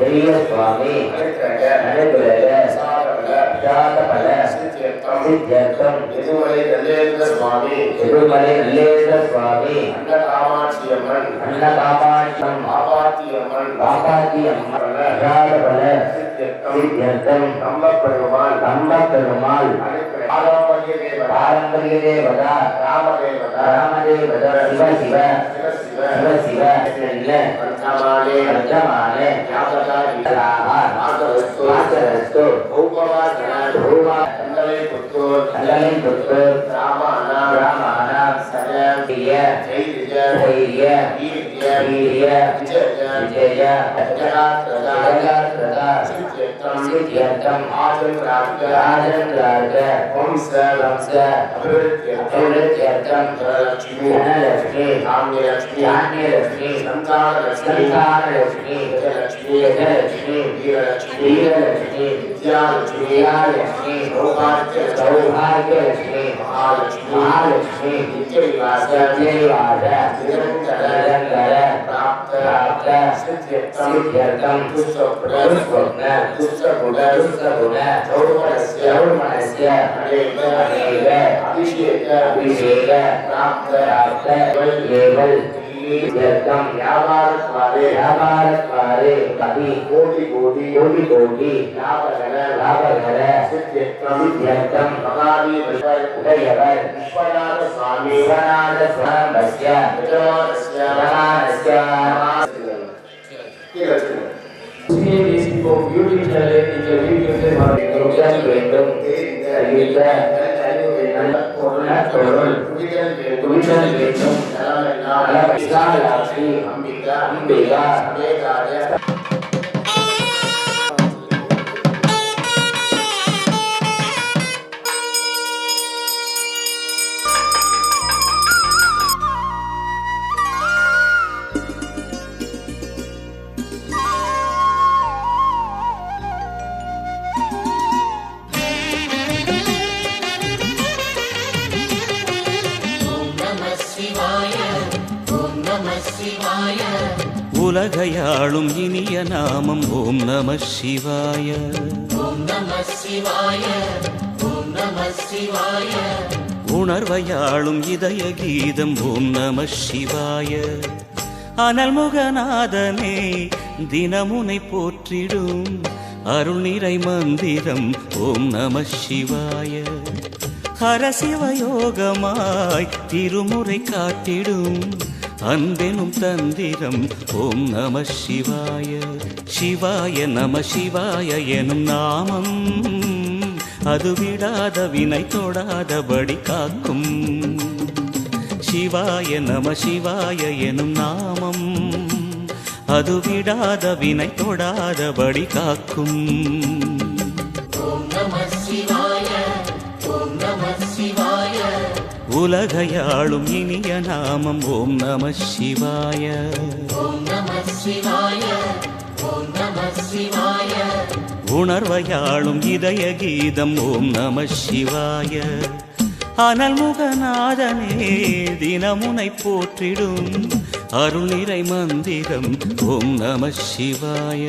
பெரிய சுவாமி திருமலை நல்லேந்திர சுவாமி அன்னகாமாட்சியம் நம்பப்பெருமாள் பாரம்பரிய தேவதா ராமதேவதா சிவ சிவ பஞ்சமானே கண்டலை புத்தூர் ராமான சரிய தைரிய வீரிய விஜய சித்தியர்த்தம் ராஜன் வம்ச அபிவிருத்தியர்த்தம் தனலட்சுமி தானியலட்சுமி சந்தானலட்சுமி கஜலட்சுமி வீரலட்சுமி வித்யாலட்சுமி சௌபாகியலட்சுமி மகாலட்சுமி நித்யவிவாச நிரந்தர பிராப்த சித்தியர்த்தம் துஷ்டகுண சௌமனஸ்ய அநேக அபிஷேக பிராப்த ஏவல் வியாபாரத்வாரே கவி கோடி லாபகர சித்தியர்த்தம் உடையவர் விஸ்வநாத சுவாமி வேண்டும் அம்பிகா உலகையாளும் இனிய நாமம் ஓம் நம சிவாய. உணர்வையாளும் இதய கீதம் ஓம் நம சிவாய. அனல்முகநாதனே தினமுனை போற்றிடும் அருள் நிறை மந்திரம் ஓம் நம சிவாய. ஹரசிவயோகமாய் திருமுறை காட்டிடும் அன்பெனும் தந்திரம் ஓம் நம சிவாய. சிவாய நம சிவாய எனும் நாமம் அது விடாத வினை தொடாதபடி காக்கும். சிவாய நம சிவாய எனும் நாமம் அது விடாத வினை தொடாதபடி காக்கும். உலகையாளும் இனிய நாமம் ஓம் நம சிவாய. ஓம் நம சிவாய. ஓம் நம சிவாய. உணர்வையாளும் இதய கீதம் ஓம் நம சிவாய. அனல்முகநாதனே தினமுனை போற்றிடும் அருள் நிறை மந்திரம் ஓம் நம சிவாய.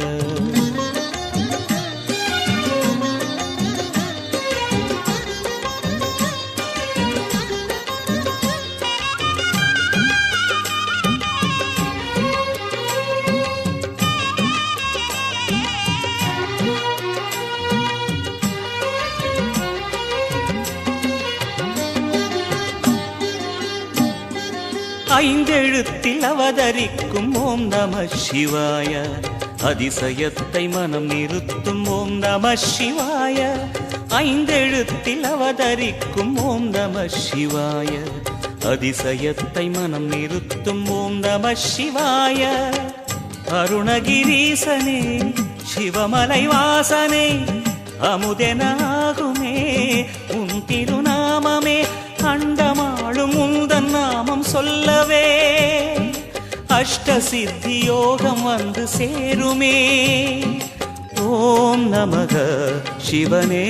ஐந்தெழுத்தில் அவதரிக்கும் ஓம் நம சிவாய. அதிசயத்தை மனம் நிறுத்தும் ஓம் நம சிவாய. ஐந்தெழுத்தில் அவதரிக்கும் ஓம் நம சிவாய. அதிசயத்தை மனம் நிறுத்தும் ஓம் நம சிவாய. அருணகிரீசனே சிவமலை வாசனே அமுதெனாகுமே உன் திருநாமமே. அண்டமாளும் உந்தன் நாமம் சொல்லவே அஷ்ட சித்தி யோகம் வந்து சேருமே. ஓம் நமக சிவனே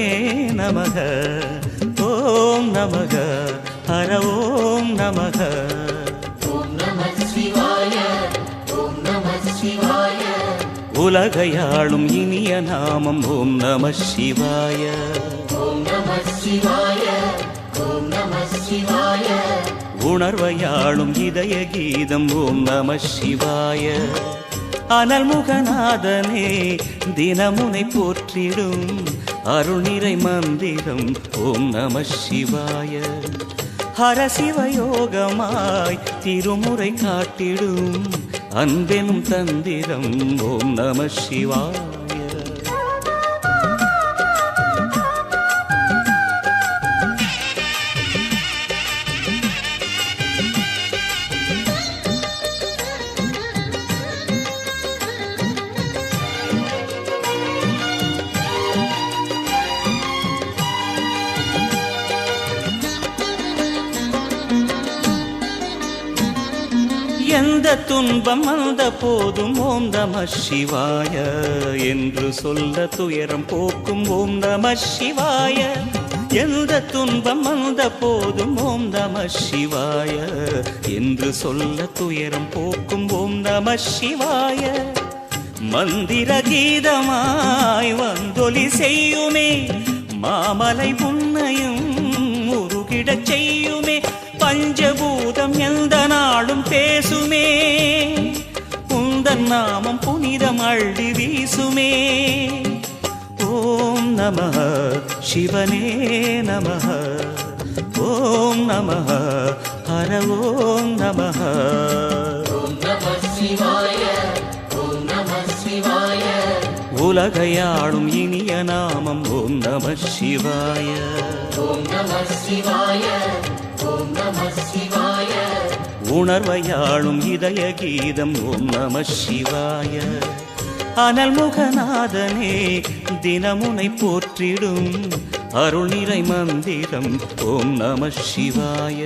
நமக. ஓம் நமக ஹர ஓம் நமக. ஓம் நம சிவாய. ஓம் நம சிவாய. உலகையாளும் இனிய நாமம் ஓம் நம சிவாய. ஓம் நம சிவாய. ஓம் நம சிவாய. உணர்வையாளும் இதய கீதம் ஓம் நம சிவாய. அனல்முகநாதனே தினமுனை போற்றிடும் அருள் நிறை மந்திரம் ஓம் நம சிவாய. ஹரசிவயோகமாய் திருமுறை காட்டிடும் அன்பெனும் தந்திரம் ஓம் நம சிவாய. எந்த துன்பம் வந்த போதும் ஓம் நம சிவாய என்று சொல்ல துயரம் போக்கும் ஓம் நம சிவாய. எந்த துன்பம் வந்த போதும் ஓம் நம சிவாய என்று சொல்ல துயரம் போக்கும் ஓம் நம சிவாய. மந்திர கீதமாய் வந்தொலி செய்யுமே மாமலை உன்னையும் உருகிடச் செய்யுமே. பஞ்சபூதம் எந்த நாளும் பேசுமே உந்தன் நாமம் புனிதம் அள்ளி வீசுமே. ஓம் நம சிவனே நம. ஓம் நம ஹர ஓம் நம. ஓம் நம சிவாய. ஓம் நம சிவாய. உலகையாளும் இனிய நாமம் ஓம் நம சிவாய. ஓம் நம சிவாய. ஓம் நம சிவாய. உணர்வையாளும் இதய கீதம் ஓம் நம சிவாய. அனல்முகநாதனே தினமுனை போற்றிடும் அருள் நிறை மந்திரம் ஓம் நம சிவாய.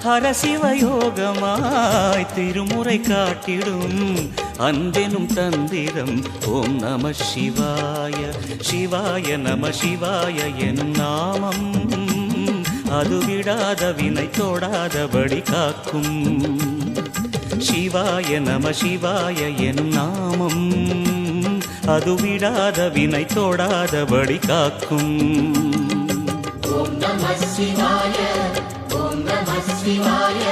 ஹரசிவயோகமாய் திருமுறை காட்டிடும் அன்பெனும் தந்திரம் ஓம் நம சிவாய. சிவாய நம சிவாய எனும் நாமம் அது விடாத வினை தொடாதபடி காக்கும். சிவாய நம சிவாய எனும் நாமம் அது விடாத வினை தொடாதபடி காக்கும். ஓம் நம சிவாய. ஓம் நம சிவாய.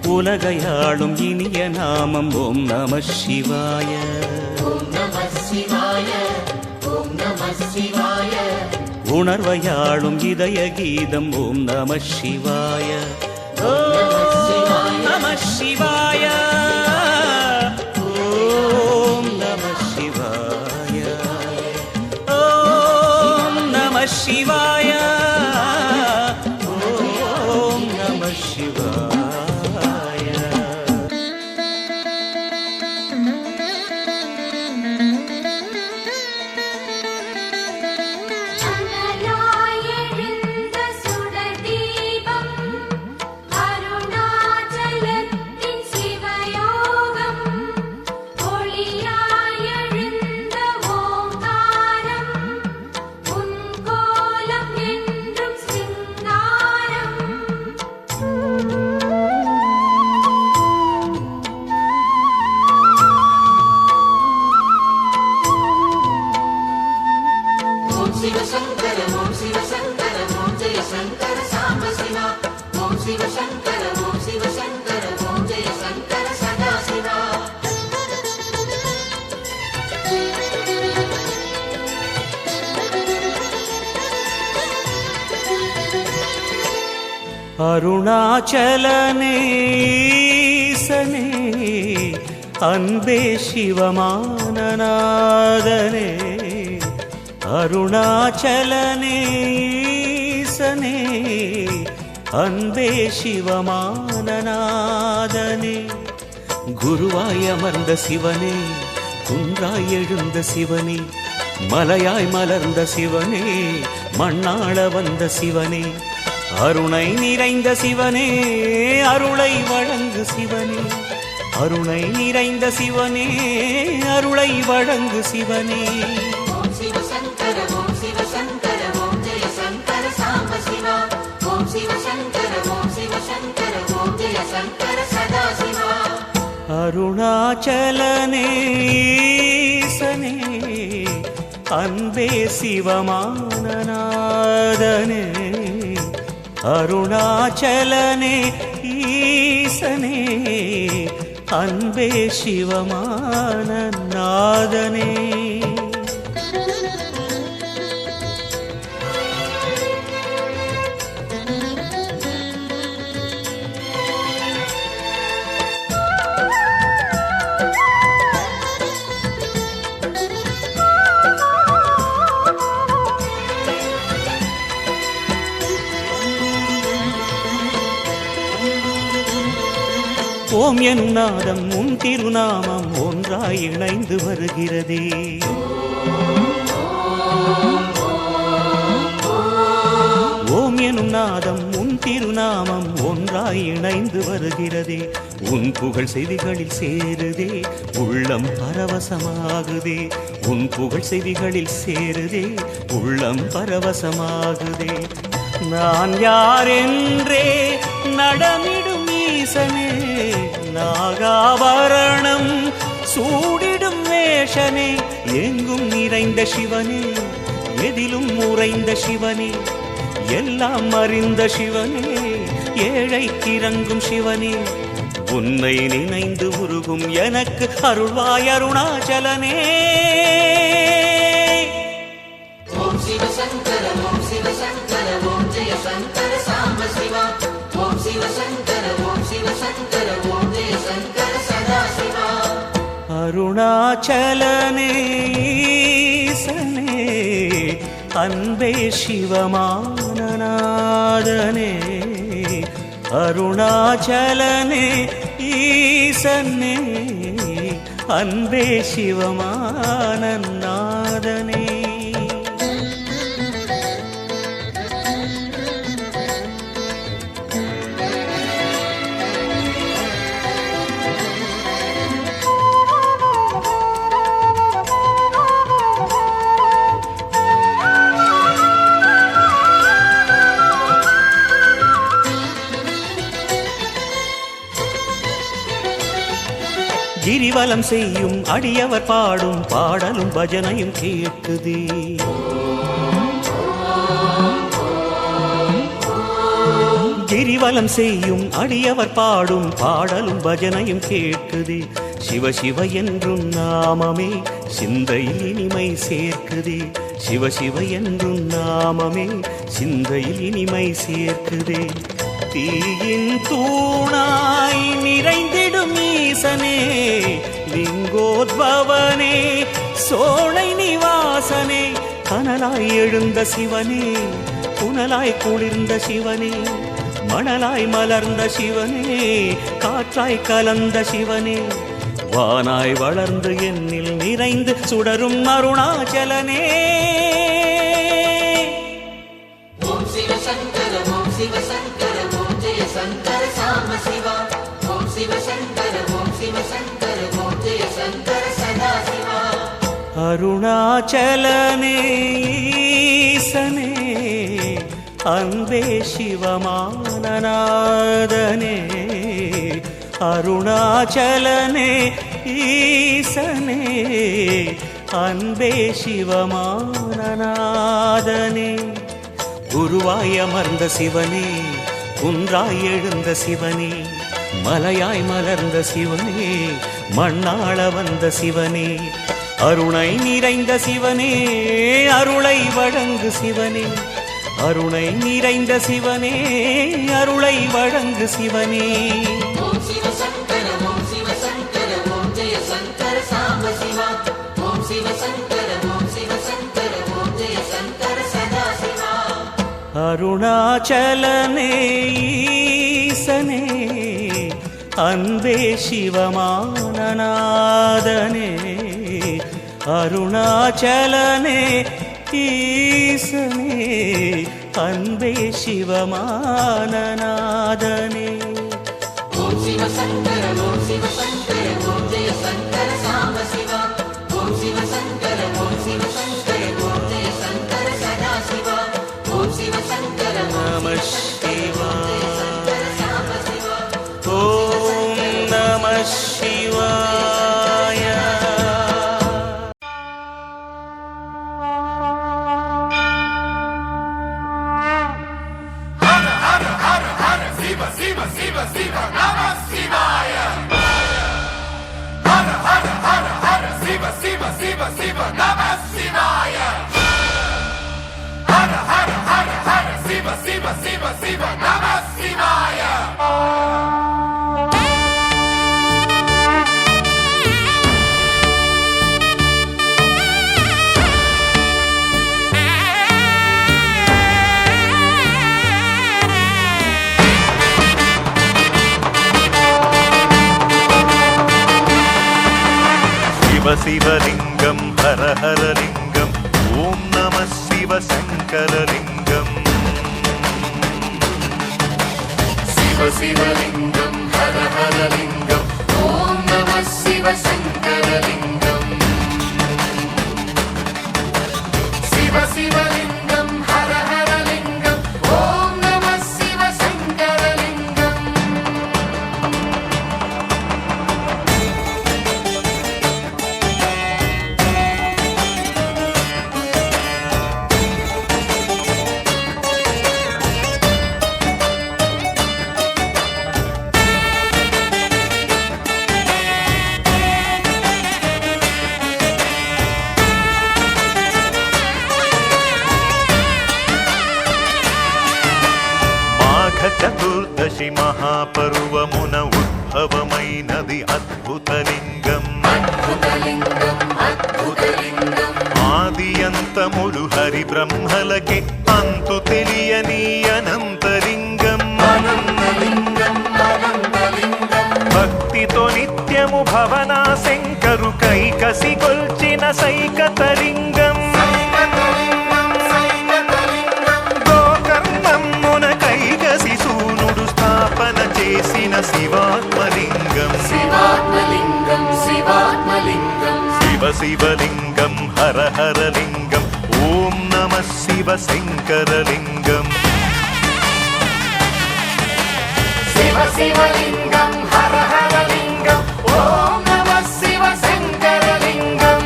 உலகையாளும் இனிய நாமம் ஓம் நம சிவாய. ஓம் நம சிவாய. ஓம் நம சிவாய. உணர்வையாளும் இதய கீதம் ஓம் நம சிவாய. ஓம் நம சிவாய. ஓம் நம சிவாய. ஓம் நம சிவாய. ஓம் நம சிவாய. அனலாயெழுந்த சுடர் தீபம் அருணாச்சலத்தின் சிவயோகம் அருணாச்சலனே ஈசனே அன்பே சிவமானநாதனே அருணாச்சலனே ஈசனே அன்பே சிவமானநாதனே குருவாய் அமர்ந்த சிவனே குன்றாய் எழுந்த சிவனே மலையாய் மலர்ந்த சிவனே மண்ணாள வந்த சிவனே அருணை நிறைந்த சிவனே அருளை வழங்கு சிவனே அருணை நிறைந்த சிவனே அருளை வழங்கு சிவனே ஓம் சிவ சங்கர ஓம் சிவ சங்கர ஓம் ஜெய சங்கர சாம்ப சிவா ஓம் சிவ சங்கர ஓம் சிவ சங்கர ஓம் ஜெய சங்கர சதா சிவா அருணாச்சலனே ஈசனே அன்பே சிவமானநாதனே அருணாச்சலனே ஈசனே அன்பே சிவமானநாதனே ஓம் எனும் நாதம் உன் திருநாமம் ஒன்றாய் இணைந்து வருகிறதே ஓம் எனும் நாதம் உன் திருநாமம் ஒன்றாய் இணைந்து வருகிறதே உன் புகழ் செவிகளில் சேருதே உள்ளம் பரவசமாகுதே உன் புகழ் செவிகளில் சேருதே உள்ளம் பரவசமாகுதே நான் யாரென்றே நடமிடும் ஈசனே நாகாபரணம் சூடிடும் வேஷனே எங்கும் நிறைந்த சிவனே எதிலும் உறைந்த சிவனே எல்லாம் அறிந்த சிவனே ஏழைக்கு இறங்கும் சிவனே உன்னை நினைந்து உருகும் எனக்கு அருள்வாய் அருணாச்சலனே ஓம் சிவ சங்கர ஓம் சிவ சங்கர ஓம் ஜெய சங்கர சாம்ப சிவா ஓம் சிவ சங்கர ஓம் சிவ சங்கர ஓம் ஜெய சங்கர சதா சிவா அருணாச்சலனே ஈசனே அன்பே சிவமானநாதனே அருணாச்சலனே ஈசனே அன்பே சிவமானநாதனே கிரிவலம் செய்யும் அடியவர் பாடும் பாடலும் பஜனையும் கேட்குதே கிரிவலம் செய்யும் அடியவர் பாடும் பாடலும் பஜனையும் கேட்குதே சிவ சிவ என்றும் நாமமே சிந்தையில் இனிமை சேர்க்குதே சிவ சிவ என்றும் நாமமே சிந்தையில் இனிமை சேர்க்குதே தீயின் தூணாய் நிறைந்திடும் ஈசனே லிங்கோத்பவனே சோலை நிவாசனே கனலாய் எழுந்த சிவனே புனலாய் குளிர்ந்த சிவனே மணலாய் மலர்ந்த சிவனே காற்றாய் கலந்த சிவனே வானாய் வளர்ந்து என்னில் நிறைந்து சுடரும் அருணாச்சலனே ஓம் சிவ சங்கர ஓம் சிவ சங்கர ஓம் ஜெய சங்கர சாம்ப சிவா ஓம் சிவ சங்கர ஓம் சிவ சங்கர ஓம் ஜெய சங்கர சதா சிவா அருணாச்சலனே ஈசனே அன்பே சிவமானநாதனே அருணாச்சலனே ஈசனே அன்பே சிவமானநாதனே குருவாய் அமர்ந்த சிவனே குன்றாய் எழுந்த சிவனே மலையாய் மலர்ந்த சிவனே மண்ணாள வந்த சிவனே அருணை நிறைந்த சிவனே அருளை வழங்கு சிவனே அருணை நிறைந்த சிவனே அருளை வழங்கு சிவனே ஓம் சிவசங்கர ஓம் சிவசங்கர ஓம் ஜெய சங்கர சாம்ப சிவா ஓம் சிவசங்கர ஓம் சிவசங்கர ஓம் ஜெய சங்கர சதாசிவா அருணாச்சலனே ஈசனே அன்பே சிவமானநாதனே அருணாச்சலனே ஈசனே அன்பே சிவமானநாதனே ஓம் சிவசங்கர ஓம் சிவசங்கர ஓம் ஜெய சங்கர சாம்ப சிவா ஓம் சிவசங்கர ஓம் சிவசங்கர ஓம் ஜெய சங்கர சதாசிவா ஓம் சிவசங்கர நம சிவாய ஓம் நம சிவாய शिवलिंगं हर हर लिंगं ओम नमः शिव शंकरलिंगं शिवलिंगं हर हर लिंगं ओम नमः शिव शंकरलिंगं शिवलिंगं हर हर लिंगं ओम नमः शिव शंकरलिंगं చతుర్దశి మహాపర్వమున ఉద్భవమైనది అద్భుతలింగం ఆది అంతములు హరి బ్రహ్మలకే అంతు తెలియని అనంతలింగం భక్తితో నిత్యము భవనా శంకరు కైకసి కొల్చిన సైకతలింగం చేసిన శివాత్మలింగం శివలింగం హర హర లింగం ఓం నమః శివ శంకరలింగం శివలింగం హర హర లింగం ఓం నమః శివ శంకరలింగం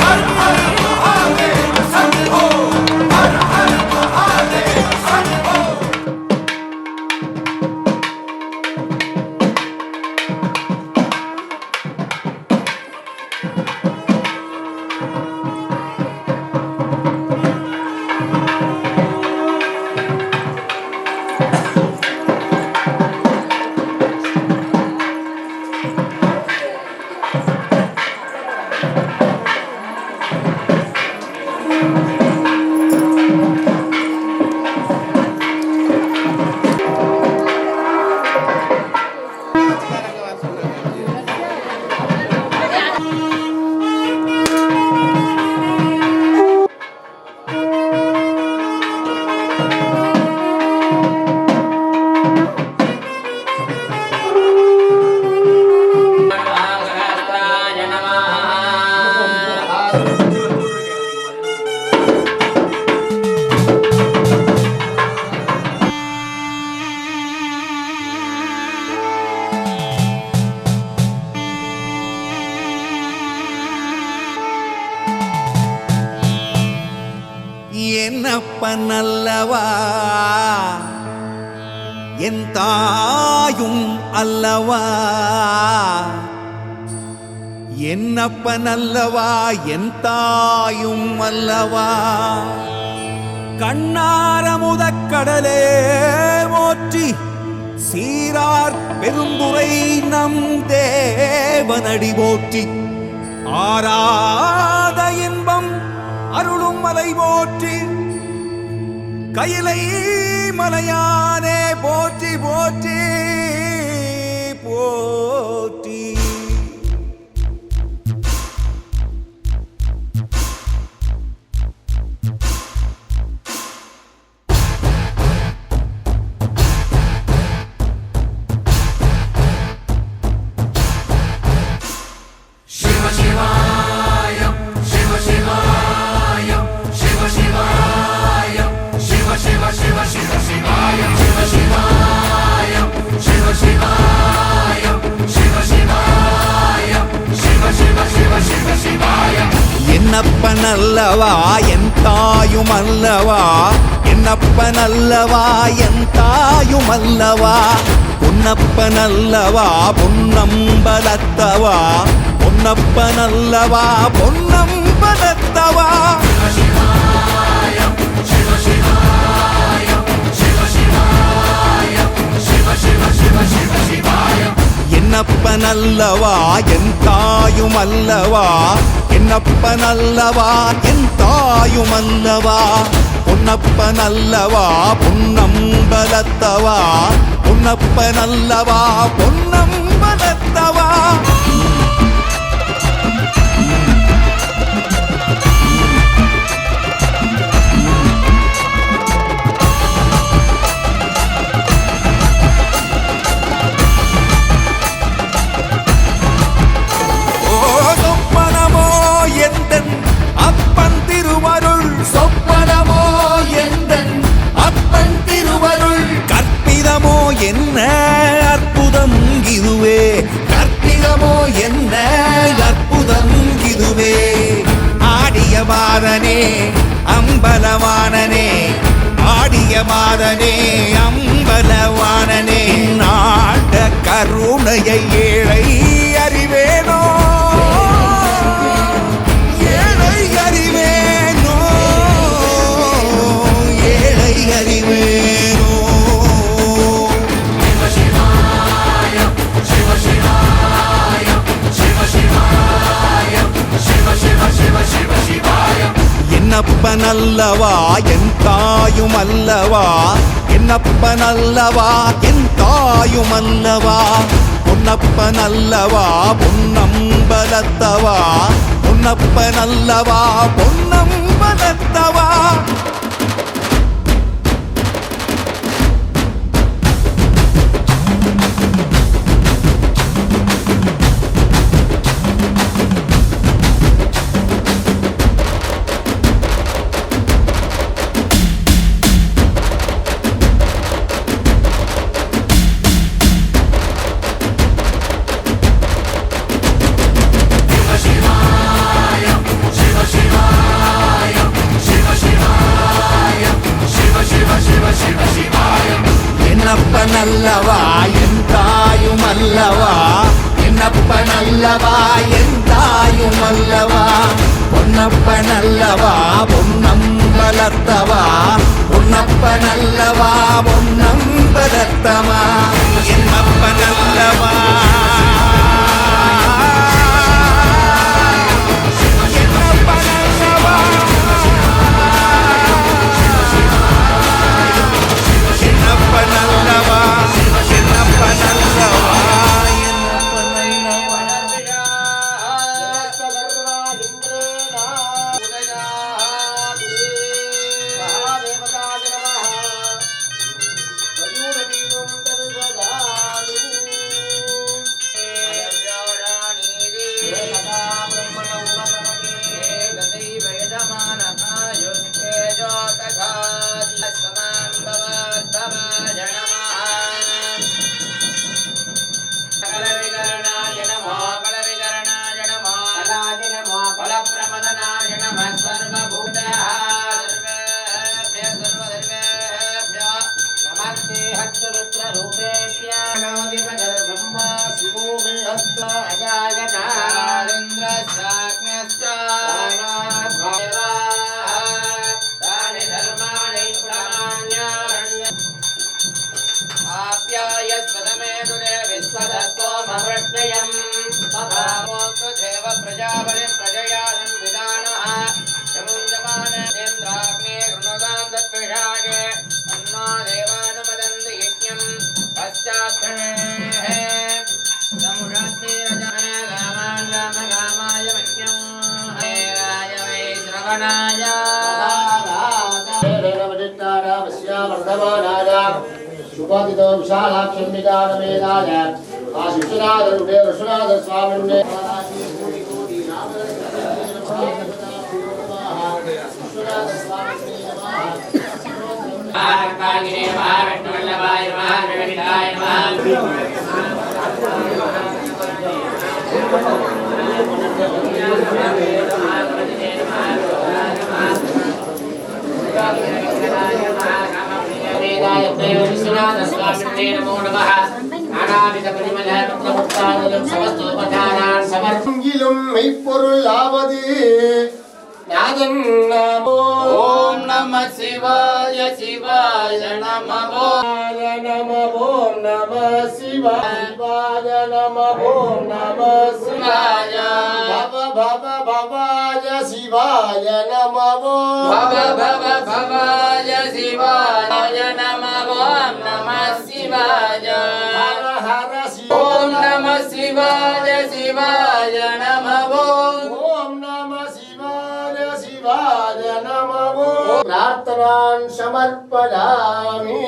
हर हर महादेव शंभो என் தாயும் அல்லவா, என்னப்பன் அல்லவா, என் தாயும் அல்லவா. கண்ணார முதக்கடலே போற்றி, சீரார் பெருந்துரை நம் தேவனடி போற்றி. ஆராத இன்பம் அருளும் மலை போற்றி, கையிலை மலையானே போற்றி போற்றி போற்றி. என்னப்பன் அல்லவா, என் தாயும் அல்லவா, என்னப்பன் அல்லவா, என் தாயும் அல்லவா. பொன்னப்பன் அல்லவா, பொன்னம்பலத்தவா, பொன்னப்பன் அல்லவா, பொன்னம்பலத்தவா. என்னப்பன் அல்லவா, என் தாயும் அல்லவா, என்னப்பன் அல்லவா, என் தாயும் அல்லவா. பொன்னப்பன் அல்லவா, பொன்னம்பலத்தவா, பொன்னப்பன் அல்லவா, பொன்னம்பலத்தவா. அப்பன் திருவருள் சொப்பனமோ எந்தன் அப்பன் திருவருள், கற்பிதமோ என்ன அற்புதம் இதுவே, கற்பிதமோ என்ன அற்புதம் இதுவே. ஆடிய மாதனே அம்பலவானனே, ஆடிய மாதனே அம்பலவானனே, நாட கருணையை ஏழை அறிவேனோ, என்னப்பன் அல்லவா, என் தாயும் அல்லவா, என்னப்பன் அல்லவா, என் தாயும் அல்லவா. பொன்னப்பன் அல்லவா, பொன்னம்பலத்தவா, பொன்னப்பன் அல்லவா, பொன்னம்பலத்தவா. என்னப்பன் அல்லவா, என் தாயும் அல்லவா, என்னப்பன் அல்லவா, என் தாயும் அல்லவா. பொன்னப்பன் அல்லவா, பொன்னம்பலத்தவா, பொன்னப்பன் அல்லவா, பொன்னம்பலத்தவா. என்னப்பன் அல்லவா, शुभादितो विशालाक्षम्बिकानमेदाय आशिषनादरुडे ऋषनाद स्वामिन्ने மெய்ப்பொருள் ஆவது ஓம் நம சிவாய சிவாய நம ஓம் நம சிவாய நம ஓம் நம சிவாய பவ பவாய சிவாய நம பவ பவாய சிவாய நம ஓம் நம சிவாய ஹர ஹர ஓம் நம சிவாய சிவாய நம ஓம் நம சிவாய சிவாய நம பிரார்த்தனான் சமர்ப்பயாமி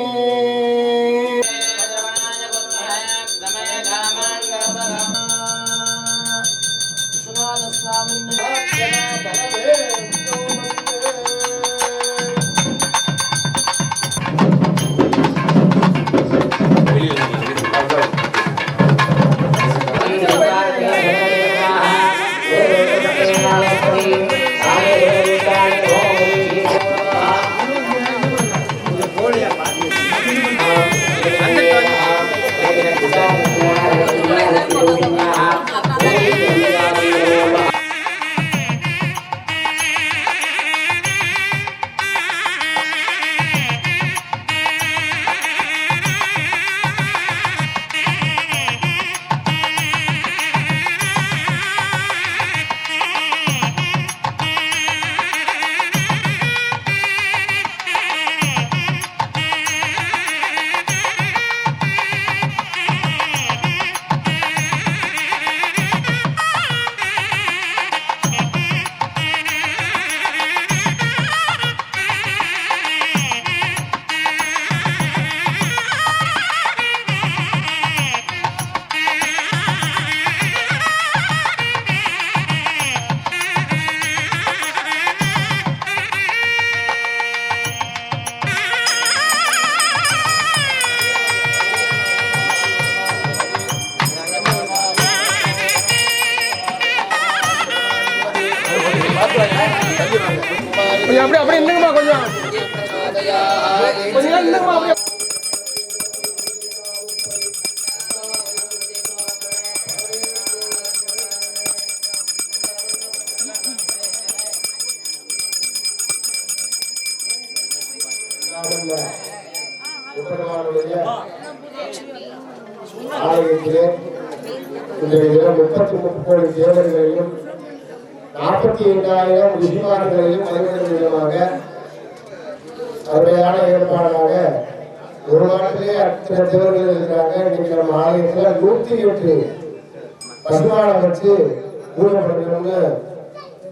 அப்படி இல்லைங்கம்மா கொஞ்சம் இல்லைங்கம்மா அப்படியே ஆலயத்திலே இன்றைய தினம் 33 தேவர்களையும் 45,000 ரிஷிமார்களையும் வழிபடும் விதமாக அருமையான ஏற்பாடாக ஒரு நாட்டிலே அத்தனை தேவர்கள் இருக்கிறாங்க. இன்னைக்கு நம்ம ஆலயத்துல 108 பசுமானம் வச்சு பூஜைப்படுத்தணும்னு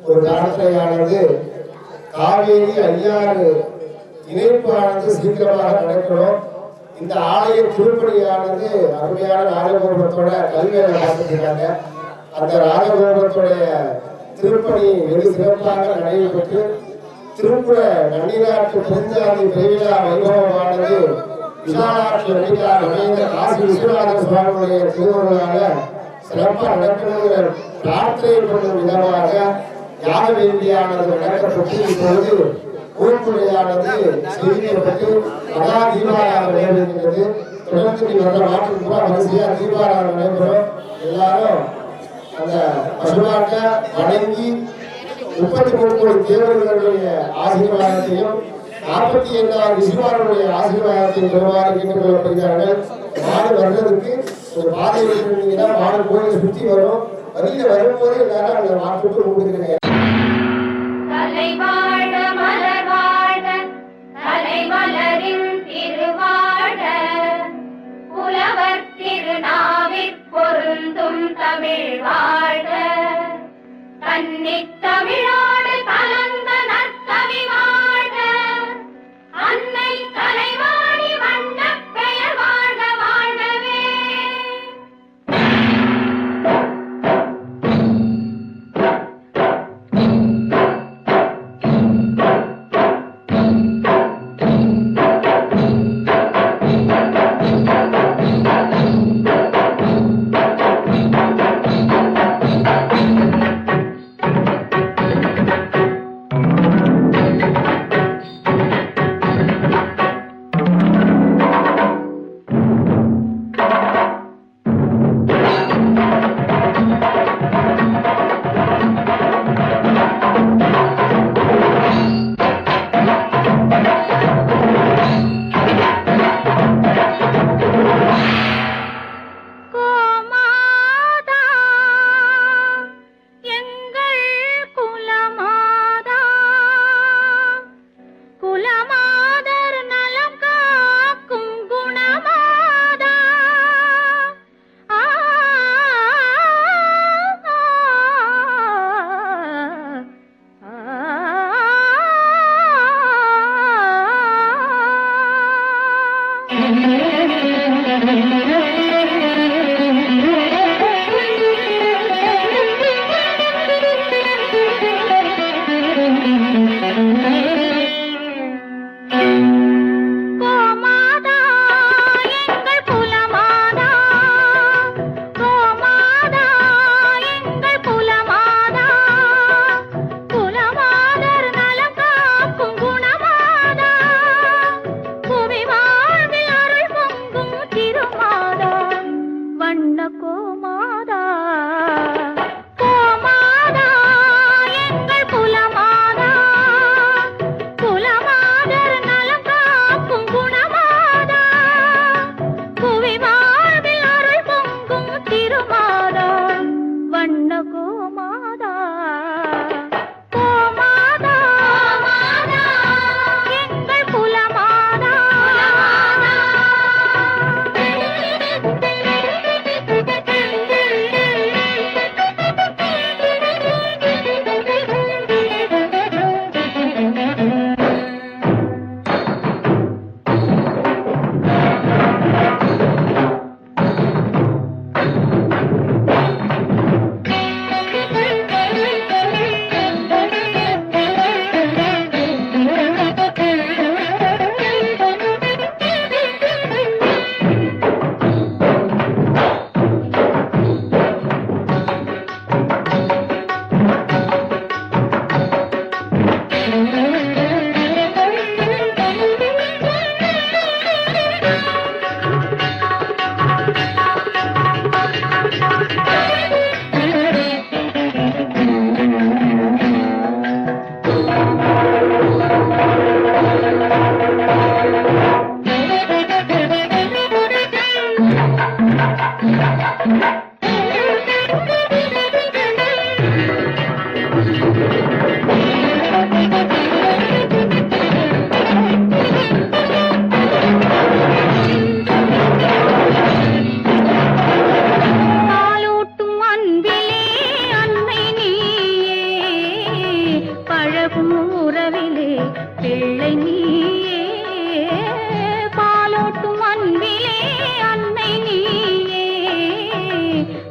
ஒரு பிரார்த்தனையானது காவேரி ஐயாறு இணைப்பானது சீக்கிரமாக நடக்கணும். இந்த ஆலய திருப்பணியானது அருமையான ராஜகோபுரத்தோட கல்வியை பார்த்துருக்காங்க. அந்த ராஜகோபுரத்துடைய திருப்பணி வெகு சிறப்பாக நடைபெற்று திருப்புற நன்னிநாட்டு பெருஞ்சாதி பெருவிழா வைபவமானது விசாலாட்சி நடிகார் காசி விஸ்வநாத சுவாமியுடைய திருவுருளாக சிறப்பாக நடக்கணுங்கிற பிரார்த்தனை பண்ணும் விதமாக யாக வேண்டியானது நடக்கப்பட்டு இப்பொழுது ஊர்க்குறையானது செய்தியை பற்றி மகா தீபாராதனை நடைபெறுகின்றது. தொடர்ச்சி வந்த நாட்டுக்கு பூரா வரிசையா தீபாராதனை நடைபெறும். எல்லாரும் அந்த பசுமாட்டை வணங்கி 33 கோடி தேவர்களுடைய ஆசீர்வாதத்தையும் 47 விசுவாரனுடைய ஆசீர்வாதத்தையும் பெறுவார்கள் என்று கொள்ளப்படுகிறார்கள். மாடு வர்றதுக்கு ஒரு பாதை வைத்திருந்தீங்கன்னா மாடு கோயிலை சுற்றி வரும். வழியில வரும்போது எல்லாரும் அந்த மாட்டுக்கு கொடுக்குறீங்க. தலைவாழ மலர்வாழ தலைமலரின் திருவாழ புலவர் திருநாவிற் பொருந்தும் தமிழ் வாழ கன்னித் தமிழோடு கலந்த நற்கவி வாழ அன்னை கலைவாணி வண்ணப் பெயர் வாழ்க வாழ்கவே.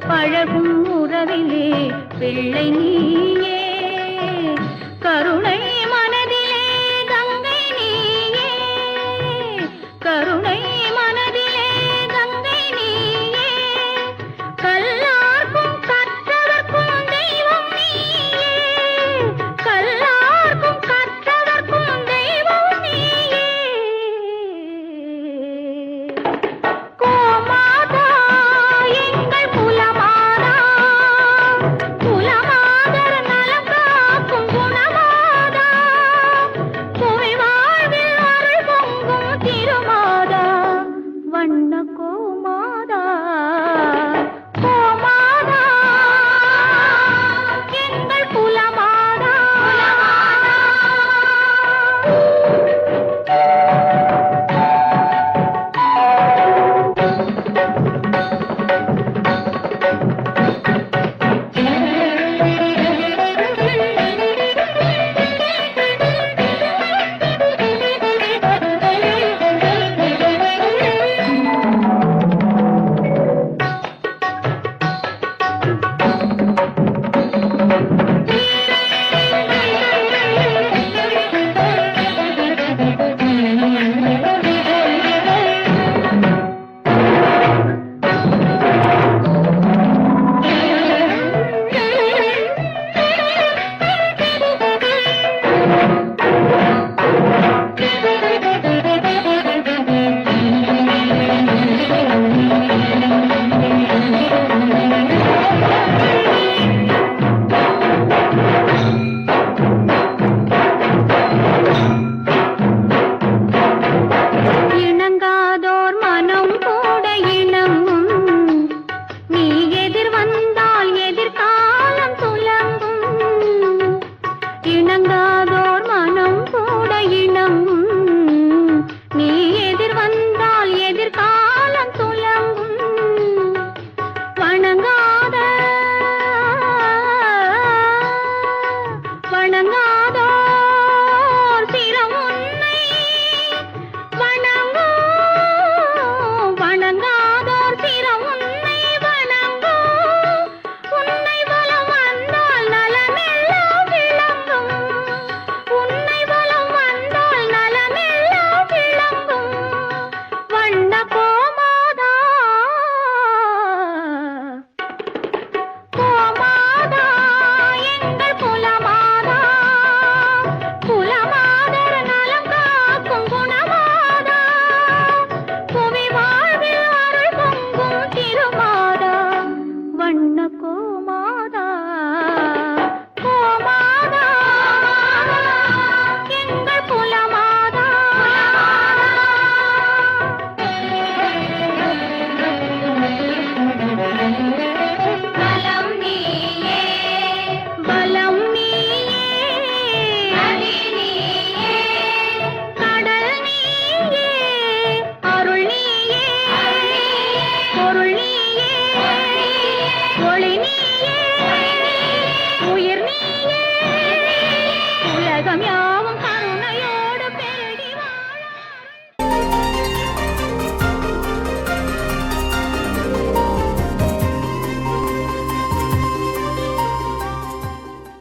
பழகும் உறவிலே பிள்ளை நீயே